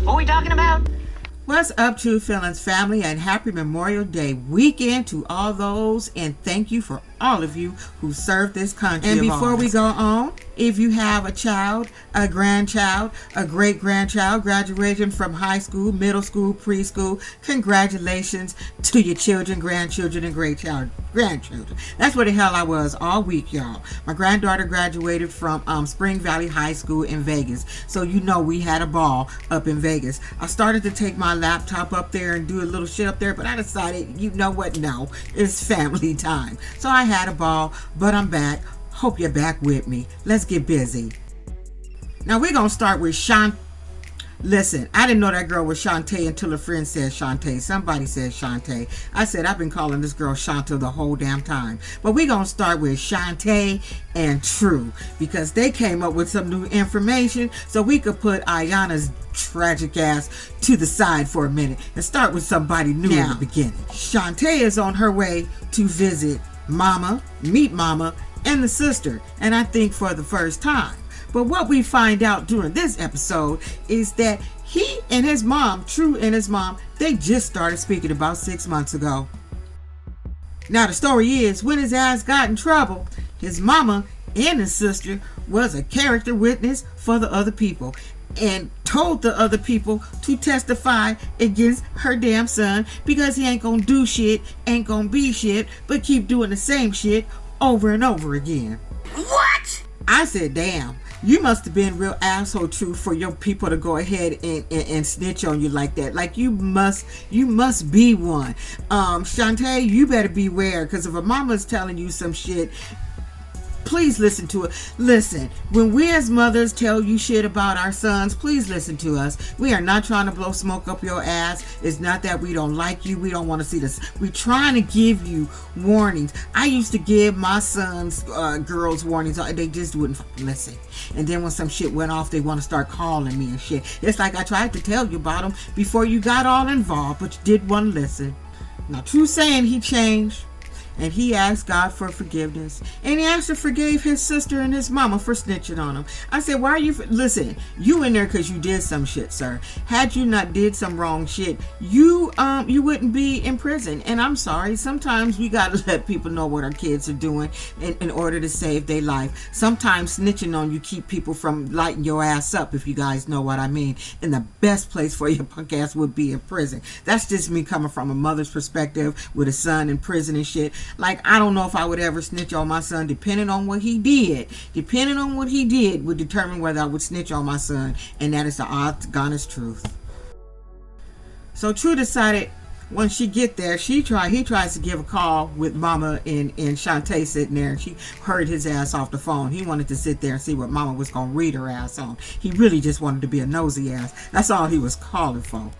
What are we talking about? What's up, True Feelings family, and happy Memorial Day weekend to all those, and thank you for all of you who served this country. And before we go on, if you have a child, a grandchild, a great-grandchild graduating from high school, middle school, preschool, congratulations to your children, grandchildren, and grandchildren. That's where the hell I was all week, y'all. My granddaughter graduated from Spring Valley High School in Vegas, so you know we had a ball up in Vegas. I started to take my laptop up there and do a little shit up there, but I decided, you know what, no, it's family time. So I had a ball, but I'm back. Hope you're back with me. Let's get busy. Now we're gonna start with Shante. Listen, I didn't know that girl was Shante until a friend said Shante. Somebody said Shante. I said, I've been calling this girl Shante the whole damn time. But we're going to start with Shante and True, because they came up with some new information so we could put Ayana's tragic ass to the side for a minute and start with somebody new in the beginning. Shante is on her way to visit Mama, meet Mama, and the sister, and I think for the first time. But what we find out during this episode is that he and his mom, True and his mom, they just started speaking about 6 months ago. Now the story is, when his ass got in trouble, his mama and his sister was a character witness for the other people and told the other people to testify against her damn son because he ain't gonna do shit, ain't gonna be shit, but keep doing the same shit over and over again. What? I said, damn. You must have been real asshole, True, for your people to go ahead and snitch on you like that. Like you must be one. Shante, you better beware, because if a mama's telling you some shit, please listen to it. Listen, when we as mothers tell you shit about our sons, please listen to us. We are not trying to blow smoke up your ass. It's not that we don't like you. We don't want to see this. We're trying to give you warnings. I used to give my sons, girls warnings. They just wouldn't fucking listen. And then when some shit went off, they want to start calling me and shit. It's like I tried to tell you about them before you got all involved, but you did want to listen. Now, True saying he changed. And he asked God for forgiveness. And he actually forgave his sister and his mama for snitching on him. I said, why are you... Listen, you in there because you did some shit, sir. Had you not did some wrong shit, you wouldn't be in prison. And I'm sorry. Sometimes we got to let people know what our kids are doing in order to save their life. Sometimes snitching on you keep people from lighting your ass up, if you guys know what I mean. And the best place for your punk ass would be in prison. That's just me coming from a mother's perspective with a son in prison and shit. Like, I don't know if I would ever snitch on my son, depending on what he did. Depending on what he did would determine whether I would snitch on my son, and that is the honest truth. So True decided when she get there, he tries to give a call with Mama and Shante sitting there, and she heard his ass off the phone. He wanted to sit there and see what Mama was gonna read her ass on. He really just wanted to be a nosy ass. That's all he was calling for.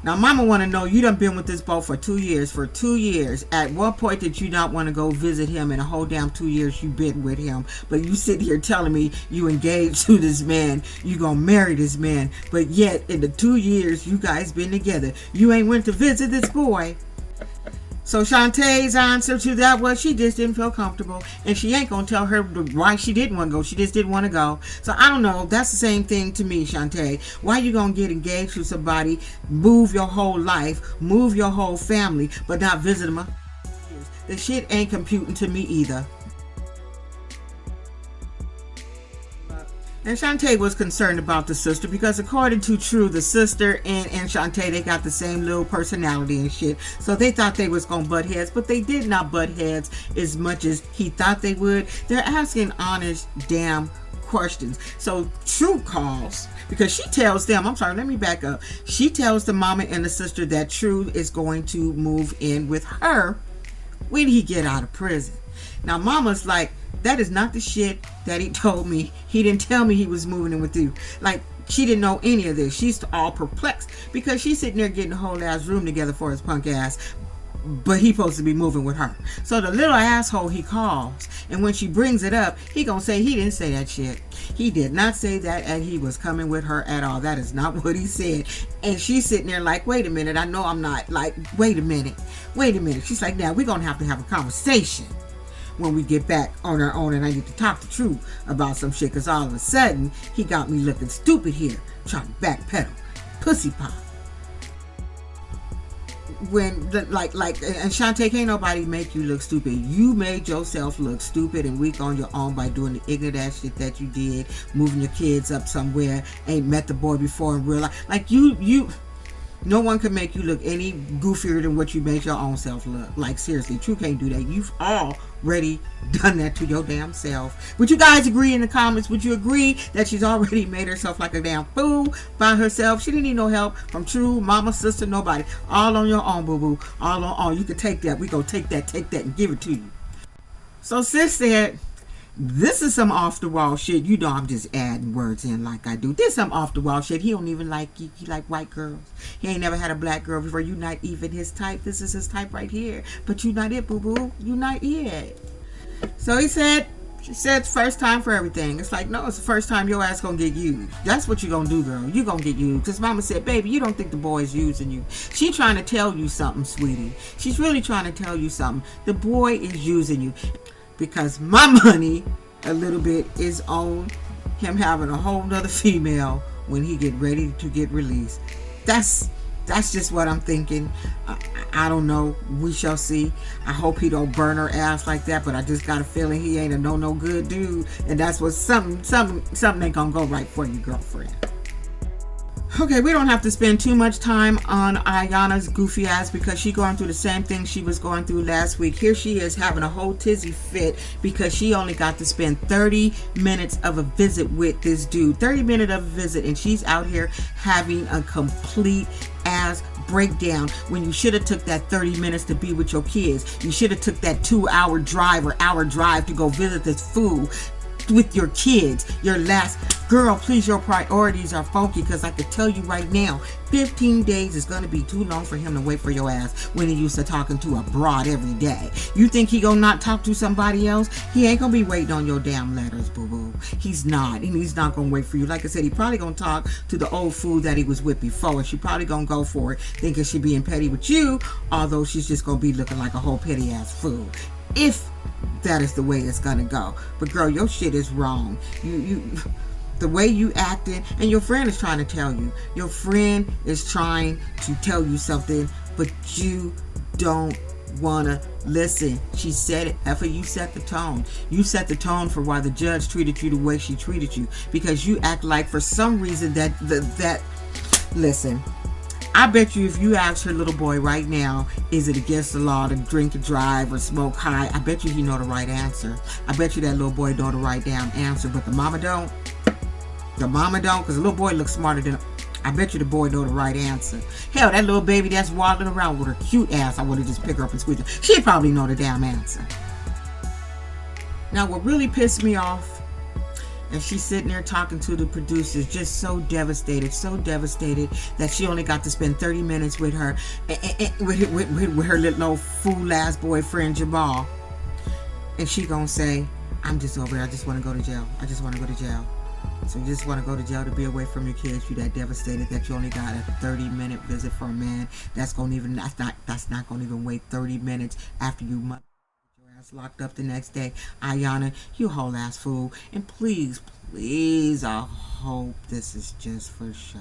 Now, Mama want to know, you done been with this boy for 2 years. For 2 years, at what point did you not want to go visit him? In a whole damn 2 years you been with him. But you sit here telling me you engaged to this man, you gonna marry this man. But yet, in the 2 years you guys been together, you ain't went to visit this boy. So Shantae's answer to that was she just didn't feel comfortable, and she ain't gonna tell her why she didn't want to go. She just didn't want to go. So I don't know. That's the same thing to me, Shante. Why you gonna get engaged to somebody, move your whole life, move your whole family, but not visit them? The shit ain't computing to me either. And Shante was concerned about the sister because according to True, the sister and Shante, they got the same little personality and shit. So they thought they was going to butt heads, but they did not butt heads as much as he thought they would. They're asking honest damn questions. So True calls because she tells them, I'm sorry, let me back up. She tells the mama and the sister that True is going to move in with her when he get out of prison. Now Mama's like, that is not the shit that he told me. He didn't tell me he was moving in with you. Like, she didn't know any of this. She's all perplexed because she's sitting there getting the whole ass room together for his punk ass, but he's supposed to be moving with her. So the little asshole he calls, and when she brings it up, he gonna say he didn't say that shit. He did not say that, and he was coming with her at all. That is not what he said. And she's sitting there like, wait a minute, I know I'm not. Like, wait a minute. She's like, now we're gonna have to have a conversation when we get back on our own, and I need to talk to True about some shit, because all of a sudden he got me looking stupid here trying to backpedal. pussy pop. When and Shante, can't nobody make you look stupid. You made yourself look stupid and weak on your own by doing the ignorant ass shit that you did, moving your kids up somewhere, ain't met the boy before in real life. Like you no one can make you look any goofier than what you made your own self look. Like, seriously, True can't do that. You've already done that to your damn self. Would you guys agree in the comments? Would you agree that she's already made herself like a damn fool by herself? She didn't need no help from True, mama, sister, nobody. All on your own, boo-boo. All on all. You can take that. We go take that, and give it to you. So sis said, this is some off the wall shit. You know I'm just adding words in like I do. This some off the wall shit. He don't even like you. He like white girls. He ain't never had a black girl before. You not even his type. This is his type right here. But you not it, boo boo. You not it. So she said it's first time for everything. It's like, no, it's the first time your ass gonna get used. That's what you gonna do, girl. You gonna get used. Because mama said, baby, you don't think the boy is using you. She trying to tell you something, sweetie. She's really trying to tell you something. The boy is using you. Because my money a little bit is on him having a whole nother female when he get ready to get released. That's just what I'm thinking. I don't know. We shall see. I hope he don't burn her ass like that, but I just got a feeling he ain't a no good dude, and that's what something ain't gonna go right for you, girlfriend. Okay, we don't have to spend too much time on Ayana's goofy ass because she going through the same thing she was going through last week. Here she is having a whole tizzy fit because she only got to spend 30 minutes of a visit with this dude. 30 minutes of a visit, and she's out here having a complete ass breakdown when you should have took that 30 minutes to be with your kids. You should have took that 2-hour drive or hour drive to go visit this fool with your kids. Your last girl, please, your priorities are funky, because I could tell you right now, 15 days is going to be too long for him to wait for your ass when he used to talking to a broad every day. You think he gonna not talk to somebody else? He ain't gonna be waiting on your damn letters, boo-boo. He's not, and he's not gonna wait for you. Like I said, he probably gonna talk to the old fool that he was with before, and she probably gonna go for it, thinking she being petty with you, although she's just gonna be looking like a whole petty ass fool. If that is the way it's gonna go. But girl, your shit is wrong. You the way you acting, and your friend is trying to tell you. Your friend is trying to tell you something, but you don't wanna listen. She said it. Effa, you set the tone. You set the tone for why the judge treated you the way she treated you, because you act like for some reason that listen, I bet you if you ask her little boy right now, is it against the law to drink and drive or smoke high? I bet you he know the right answer. I bet you that little boy know the right damn answer, but the mama don't. The mama don't, because the little boy looks smarter than... I bet you the boy know the right answer. Hell, that little baby that's waddling around with her cute ass, I would have just pick her up and squeeze her. She'd probably know the damn answer. Now, what really pissed me off, and she's sitting there talking to the producers, just so devastated that she only got to spend 30 minutes with her, with her little old fool ass boyfriend Jamal. And she gonna say, I'm just over it. I just want to go to jail. I just want to go to jail. So you just want to go to jail to be away from your kids. You that devastated that you only got a 30-minute visit for a man that's not gonna even wait 30 minutes after you your ass locked up the next day. Ayana, you whole ass fool. And please, I hope this is just for show.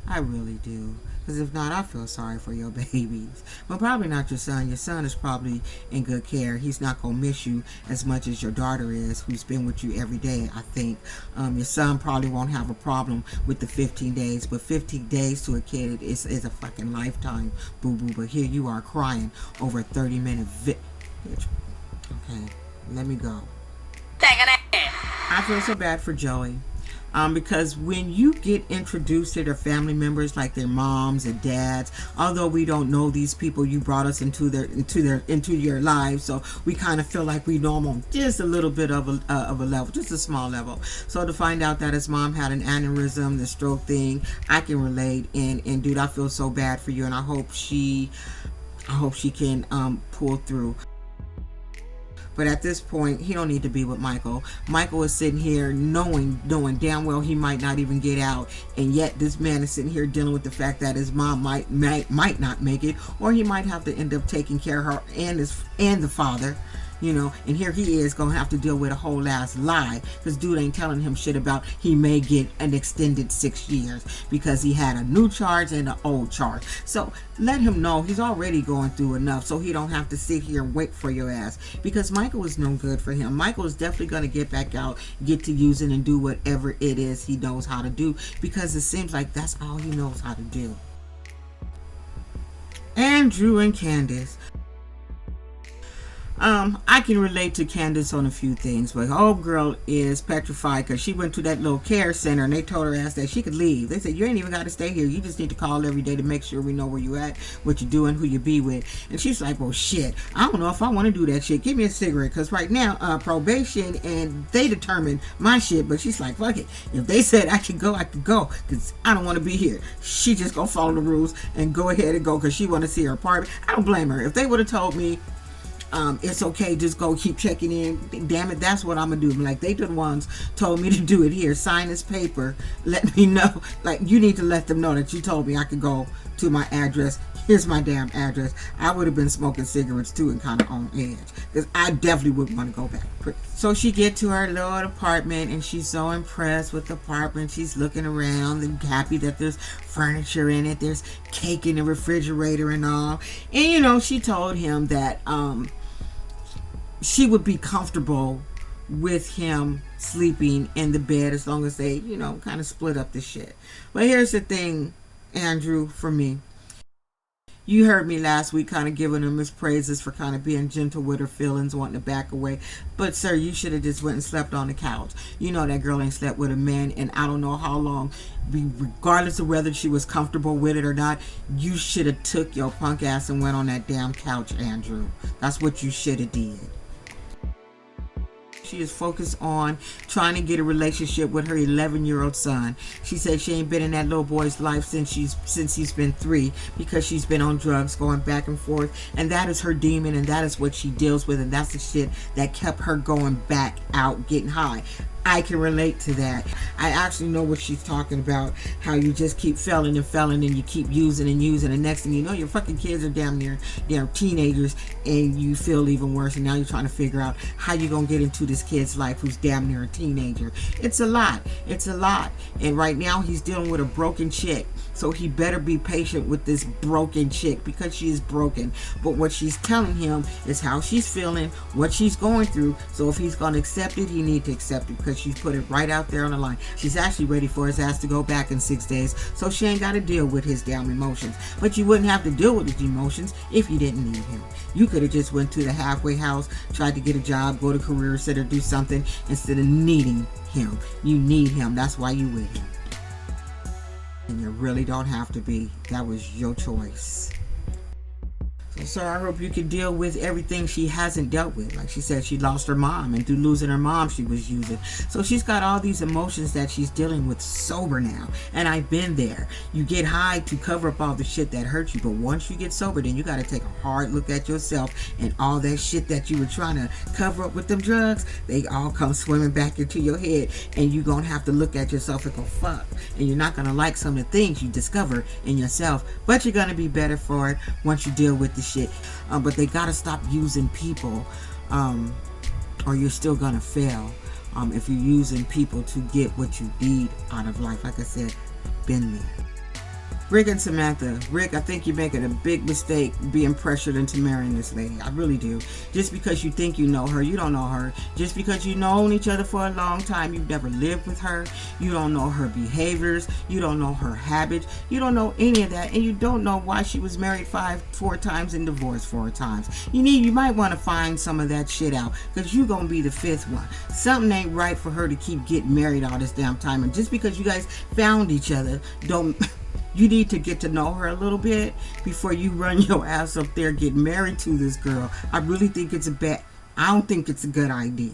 I really do. Because if not, I feel sorry for your babies. But probably not your son. Your son is probably in good care. He's not going to miss you as much as your daughter is, who's been with you every day, I think. Your son probably won't have a problem with the 15 days. But 15 days to a kid is a fucking lifetime, boo-boo. But here you are crying over a 30-minute bitch. Okay, let me go. I feel so bad for Joey. Because when you get introduced to their family members, like their moms and dads, although we don't know these people, you brought us into your lives, so we kind of feel like we know them on just a little bit of a level, just a small level. So to find out that his mom had an aneurysm, the stroke thing, I can relate. And dude, I feel so bad for you, and I hope she can pull through. But at this point, he don't need to be with Michael. Michael is sitting here knowing damn well he might not even get out. And yet this man is sitting here dealing with the fact that his mom might not make it. Or he might have to end up taking care of her and the father. you know, and here he is gonna have to deal with a whole ass lie because dude ain't telling him shit about he may get an extended 6 years because he had a new charge and an old charge. So let him know he's already going through enough so he don't have to sit here and wait for your ass, because Michael is no good for him. Michael is definitely going to get back out, get to using and do whatever it is he knows how to do, because it seems like that's all he knows how to do. Andrew and Candice. I can relate to Candice on a few things, but old girl is petrified because she went to that little care center and they told her ass that she could leave. They said, you ain't even got to stay here. You just need to call every day to make sure we know where you at, what you're doing, who you be with. And she's like, well, shit, I don't know if I want to do that shit. Give me a cigarette, because right now, probation, and they determine my shit. But she's like, fuck it. If they said I could go, because I don't want to be here. She just gonna follow the rules and go ahead and go because she want to see her apartment. I don't blame her. If they would have told me, it's okay, just go keep checking in, damn it, that's what I'm gonna do. Like, they the ones told me to do it. Here, sign this paper, let me know. Like, you need to let them know that you told me I could go to my address. Here's my damn address. I would have been smoking cigarettes too and kind of on edge, because I definitely wouldn't want to go back. So she get to her little apartment and she's so impressed with the apartment. She's looking around and happy that there's furniture in it, there's cake in the refrigerator and all. And you know, she told him that she would be comfortable with him sleeping in the bed as long as they, you know, kind of split up the shit. But here's the thing, Andrew, for me. You heard me last week kind of giving him his praises for kind of being gentle with her feelings, wanting to back away. But, sir, you should have just went and slept on the couch. You know that girl ain't slept with a man in I don't know how long. Regardless of whether she was comfortable with it or not, you should have took your punk ass and went on that damn couch, Andrew. That's what you should have did. She is focused on trying to get a relationship with her 11-year-old son. She said she ain't been in that little boy's life since he's been 3, because she's been on drugs, going back and forth, and that is her demon, and that is what she deals with, and that's the shit that kept her going back out, getting high. I can relate to that. I actually know what she's talking about, how you just keep failing and you keep using, and next thing you know, your fucking kids are damn near teenagers, and you feel even worse, and now you're trying to figure out how you're gonna get into this kid's life who's damn near a teenager. It's a lot. And right now he's dealing with a broken chick, so he better be patient with this broken chick, because she is broken. But what she's telling him is how she's feeling, what she's going through. So if he's gonna accept it, he needs to accept it, because she's put it right out there on the line. She's actually ready for his ass to go back in 6 days, so she ain't got to deal with his damn emotions. But you wouldn't have to deal with his emotions if you didn't need him. You could have just went to the halfway house, tried to get a job, go to career center, do something, instead of needing him. You need him. That's why you with him. And you really don't have to be. That was your choice. So I hope you can deal with everything she hasn't dealt with. Like she said, she lost her mom, and through losing her mom, she was using. So she's got all these emotions that she's dealing with sober now. And I've been there. You get high to cover up all the shit that hurt you, but once you get sober, then you got to take a hard look at yourself, and all that shit that you were trying to cover up with them drugs, they all come swimming back into your head, and you're going to have to look at yourself and go, fuck. And you're not going to like some of the things you discover in yourself, but you're going to be better for it once you deal with the shit. But they gotta stop using people, or you're still gonna fail if you're using people to get what you need out of life. Like I said, been there. Rick and Samantha. Rick, I think you're making a big mistake being pressured into marrying this lady. I really do. Just because you think you know her, you don't know her. Just because you've known each other for a long time, you've never lived with her. You don't know her behaviors. You don't know her habits. You don't know any of that. And you don't know why she was married 4 times and divorced 4 times. You might want to find some of that shit out, because you're going to be the 5th one. Something ain't right for her to keep getting married all this damn time. And just because you guys found each other, you need to get to know her a little bit before you run your ass up there getting married to this girl. I really think I don't think it's a good idea.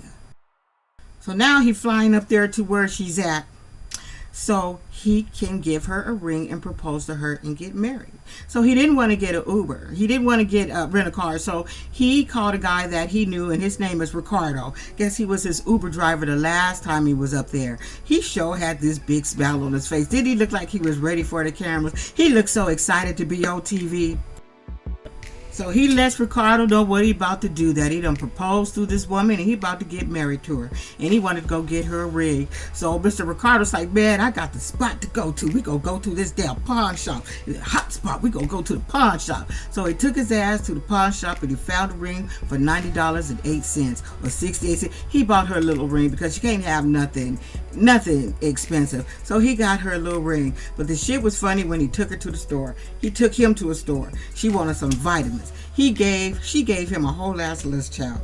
So now he's flying up there to where she's at, so he can give her a ring and propose to her and get married. So he didn't want to get an Uber. He didn't want to get rent a car. So he called a guy that he knew, and his name is Ricardo. Guess he was his Uber driver the last time he was up there. He sure had this big smile on his face. Did he look like he was ready for the cameras? He looked so excited to be on TV. So he lets Ricardo know what he about to do, that he done proposed to this woman and he about to get married to her. And he wanted to go get her a ring. So Mr. Ricardo's like, man, I got the spot to go to. We gonna go to this damn pawn shop. It's a hot spot. We gonna go to the pawn shop. So he took his ass to the pawn shop and he found a ring for $90.08 or 68 cents. He bought her a little ring because you can't have nothing expensive. So he got her a little ring. But the shit was funny when he took her to the store. He took him to a store. She wanted some vitamins. She gave him a whole ass list, child.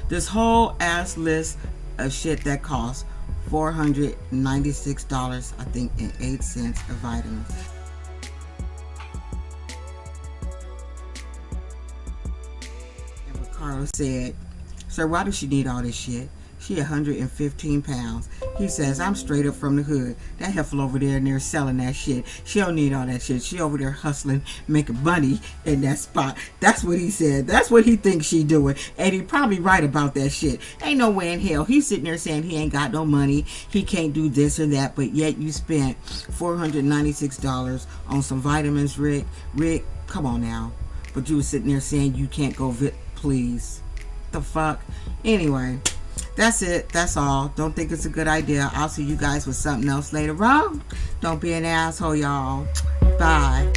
This whole ass list of shit that cost $496, I think, and 8 cents of vitamins. And Ricardo said, sir, why does she need all this shit? She 115 pounds. He says, I'm straight up from the hood. That heifer over there and they're selling that shit. She don't need all that shit. She over there hustling, making money in that spot. That's what he said. That's what he thinks she doing. And he probably right about that shit. Ain't no way in hell. He's sitting there saying he ain't got no money. He can't do this or that. But yet you spent $496 on some vitamins, Rick. Rick, come on now. But you was sitting there saying you can't go please. The fuck? Anyway. That's it. That's all. Don't think it's a good idea. I'll see you guys with something else later on. Don't be an asshole, y'all. Bye.